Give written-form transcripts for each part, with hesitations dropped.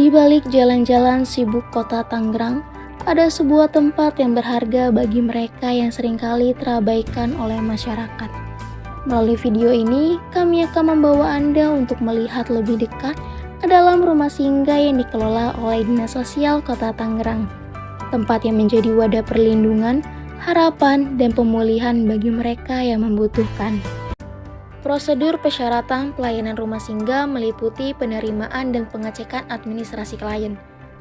Di balik jalan-jalan sibuk kota Tangerang, ada sebuah tempat yang berharga bagi mereka yang seringkali terabaikan oleh masyarakat. Melalui video ini, kami akan membawa Anda untuk melihat lebih dekat ke dalam rumah singgah yang dikelola oleh Dinas Sosial Kota Tangerang. Tempat yang menjadi wadah perlindungan, harapan, dan pemulihan bagi mereka yang membutuhkan. Prosedur persyaratan pelayanan rumah singgah meliputi penerimaan dan pengecekan administrasi klien.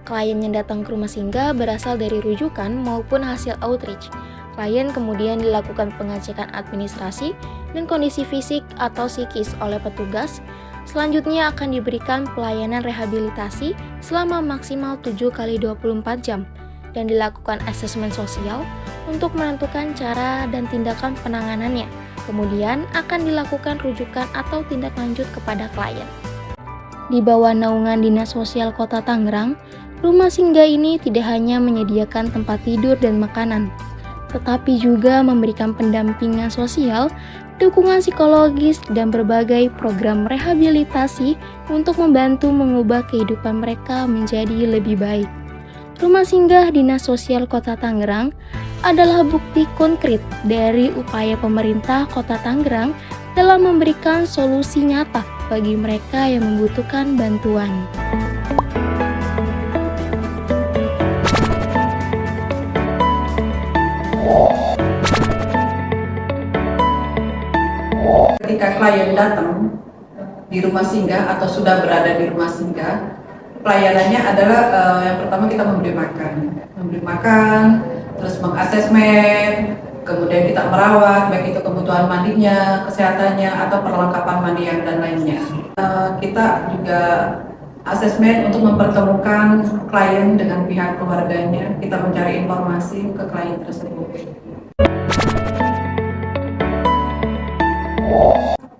Klien yang datang ke rumah singgah berasal dari rujukan maupun hasil outreach. Klien kemudian dilakukan pengecekan administrasi dan kondisi fisik atau psikis oleh petugas. Selanjutnya akan diberikan pelayanan rehabilitasi selama maksimal 7x24 jam dan dilakukan asesmen sosial untuk menentukan cara dan tindakan penanganannya. Kemudian akan dilakukan rujukan atau tindak lanjut kepada klien. Di bawah naungan Dinas Sosial Kota Tangerang, rumah singgah ini tidak hanya menyediakan tempat tidur dan makanan, tetapi juga memberikan pendampingan sosial, dukungan psikologis, dan berbagai program rehabilitasi untuk membantu mengubah kehidupan mereka menjadi lebih baik. Rumah singgah Dinas Sosial Kota Tangerang adalah bukti konkret dari upaya pemerintah Kota Tangerang dalam memberikan solusi nyata bagi mereka yang membutuhkan bantuan. Ketika klien datang di rumah singgah atau sudah berada di rumah singgah, pelayanannya adalah yang pertama kita memberi makan, terus mengasesmen, kemudian kita merawat, baik itu kebutuhan mandinya, kesehatannya, atau perlengkapan mandi yang dan lainnya. Kita juga asesmen untuk mempertemukan klien dengan pihak keluarganya, kita mencari informasi ke klien tersebut.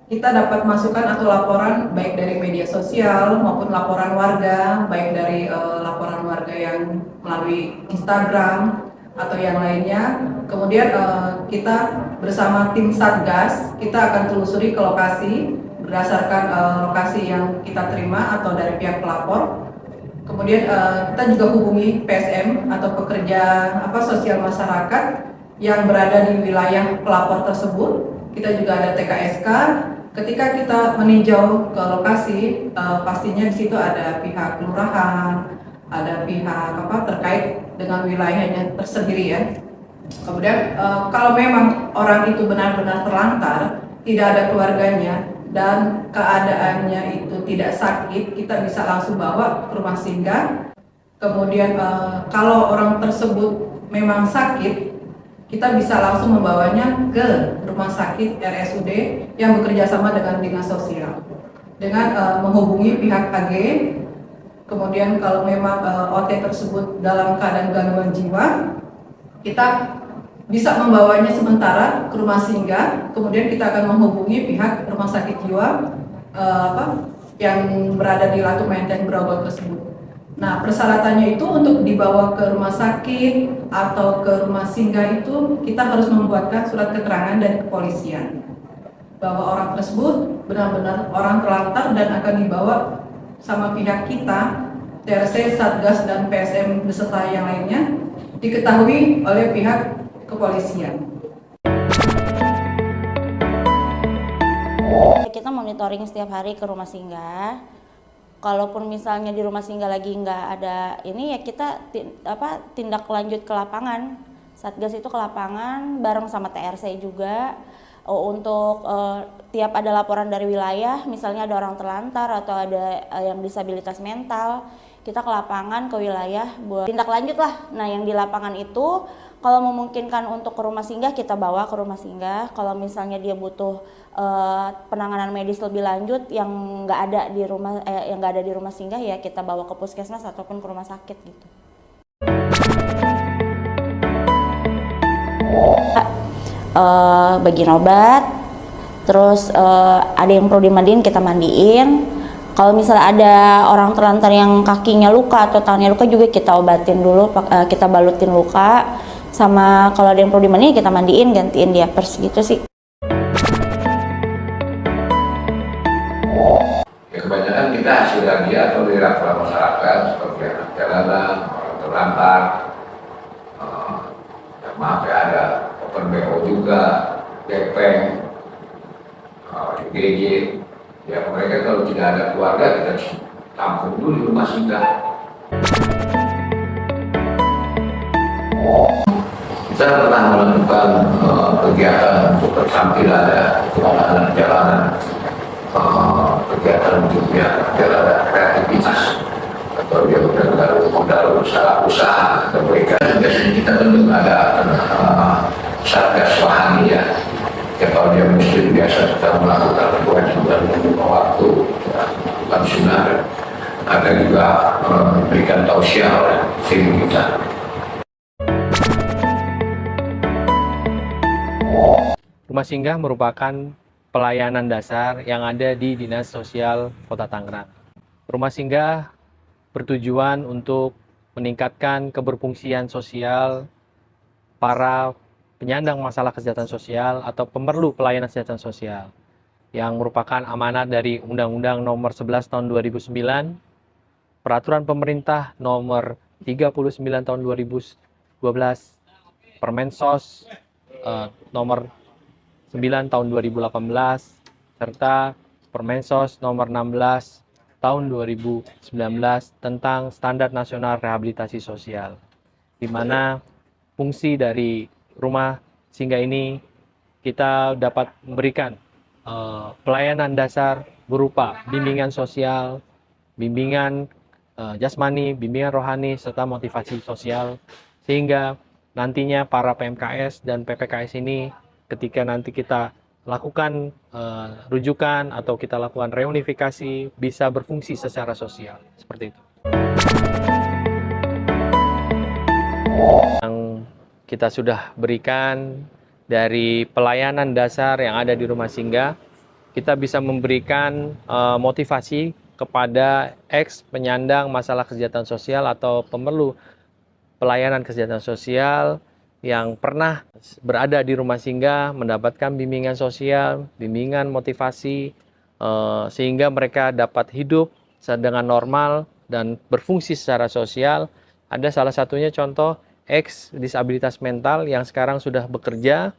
Kita dapat masukan atau laporan baik dari media sosial maupun laporan warga, baik dari laporan warga yang melalui Instagram atau yang lainnya. Kemudian kita bersama tim Satgas, kita akan telusuri ke lokasi berdasarkan lokasi yang kita terima atau dari pihak pelapor. Kemudian kita juga hubungi PSM atau pekerja sosial masyarakat yang berada di wilayah pelapor tersebut. Kita juga ada TKSK. Ketika kita meninjau ke lokasi, pastinya di situ ada pihak kelurahan, ada pihak terkait dengan wilayahnya tersendiri ya. Kemudian kalau memang orang itu benar-benar terlantar, tidak ada keluarganya dan keadaannya itu tidak sakit, kita bisa langsung bawa ke rumah singgah. Kemudian kalau orang tersebut memang sakit, kita bisa langsung membawanya ke rumah sakit RSUD yang bekerja sama dengan Dinas Sosial dengan menghubungi pihak AG. Kemudian kalau memang OT tersebut dalam keadaan gangguan jiwa, kita bisa membawanya sementara ke rumah singgah. Kemudian kita akan menghubungi pihak rumah sakit jiwa yang berada di Latu Menteng Grogol tersebut. Nah, persyaratannya itu untuk dibawa ke rumah sakit atau ke rumah singgah itu kita harus membuatkan surat keterangan dari kepolisian bahwa orang tersebut benar-benar orang terlantar dan akan dibawa sama pihak kita, TRC, Satgas, dan PSM beserta yang lainnya diketahui oleh pihak kepolisian. Kita monitoring setiap hari ke rumah singgah. Kalaupun misalnya di rumah singgah lagi nggak ada ini ya kita tindak lanjut ke lapangan. Satgas itu ke lapangan bareng sama TRC juga untuk tiap ada laporan dari wilayah, misalnya ada orang terlantar atau ada yang disabilitas mental, kita ke lapangan ke wilayah buat tindak lanjut lah. Nah yang di lapangan itu kalau memungkinkan untuk ke rumah singgah kita bawa ke rumah singgah. Kalau misalnya dia butuh penanganan medis lebih lanjut yang nggak ada di rumah singgah ya kita bawa ke puskesmas ataupun ke rumah sakit gitu. Bagiin obat, terus ada yang perlu dimandiin kita mandiin. Kalau misalnya ada orang terlantar yang kakinya luka atau tangannya luka juga kita obatin dulu, kita balutin luka. Sama kalau ada yang perlu dimandiin kita mandiin, gantiin diapers gitu sih. Ya, kebanyakan kita kita hasil lagi atau dari laporan masyarakat seperti anak jalanan, orang terlantar, maaf ya, ada open BO juga, gepeng, UGG. Ya mereka kalau tidak ada keluarga kita tampung dulu di rumah singgah. Kita pernah melakukan kegiatan untuk bertampil, ada anak jalanan, kegiatan untuk jalan kreativitas atau dia modal usaha atau mereka. Biasanya kita tentu ada satgas wahani ya. Ya kalau dia muslim biasa kita melakukan kewajiban membuka waktu, bukan sunnah. Ada juga memberikan tausiah oleh tim kita. Rumah singgah merupakan pelayanan dasar yang ada di Dinas Sosial Kota Tangerang. Rumah singgah bertujuan untuk meningkatkan keberfungsian sosial para penyandang masalah kesejahteraan sosial atau pemerlu pelayanan kesejahteraan sosial yang merupakan amanat dari Undang-Undang Nomor 11 Tahun 2009, Peraturan Pemerintah Nomor 39 Tahun 2012, Permensos Nomor 9 Tahun 2018, serta Permensos Nomor 16 Tahun 2019 tentang Standar Nasional Rehabilitasi Sosial, di mana fungsi dari rumah singgah ini kita dapat memberikan pelayanan dasar berupa bimbingan sosial, bimbingan jasmani, bimbingan rohani, serta motivasi sosial, sehingga nantinya para PMKS dan PPKS ini ketika nanti kita lakukan rujukan atau kita lakukan reunifikasi bisa berfungsi secara sosial, seperti itu. Yang kita sudah berikan dari pelayanan dasar yang ada di rumah singgah, kita bisa memberikan motivasi kepada penyandang masalah kesejahteraan sosial atau pemerlu pelayanan kesejahteraan sosial yang pernah berada di rumah singgah, mendapatkan bimbingan sosial, bimbingan motivasi, sehingga mereka dapat hidup dengan normal dan berfungsi secara sosial. Ada salah satunya contoh disabilitas mental yang sekarang sudah bekerja,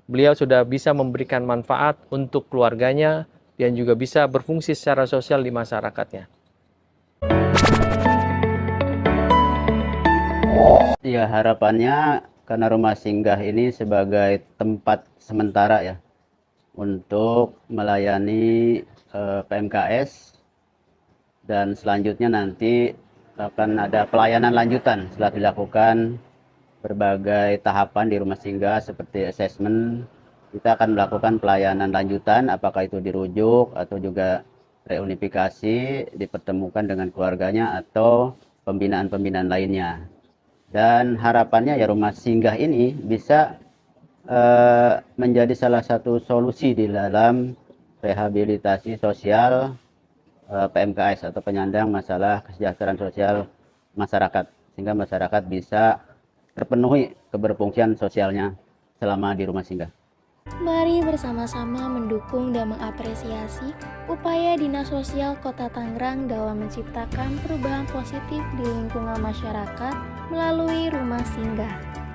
beliau sudah bisa memberikan manfaat untuk keluarganya dan juga bisa berfungsi secara sosial di masyarakatnya. Ya, harapannya karena rumah singgah ini sebagai tempat sementara ya untuk melayani PMKS, dan selanjutnya nanti akan ada pelayanan lanjutan setelah dilakukan berbagai tahapan di rumah singgah seperti asesmen. Kita akan melakukan pelayanan lanjutan, apakah itu dirujuk atau juga reunifikasi, dipertemukan dengan keluarganya atau pembinaan-pembinaan lainnya. Dan harapannya ya rumah singgah ini bisa menjadi salah satu solusi di dalam rehabilitasi sosial PMKS atau penyandang masalah kesejahteraan sosial masyarakat, sehingga masyarakat bisa terpenuhi keberfungsian sosialnya selama di rumah singgah. Mari bersama-sama mendukung dan mengapresiasi upaya Dinas Sosial Kota Tangerang dalam menciptakan perubahan positif di lingkungan masyarakat melalui rumah singgah.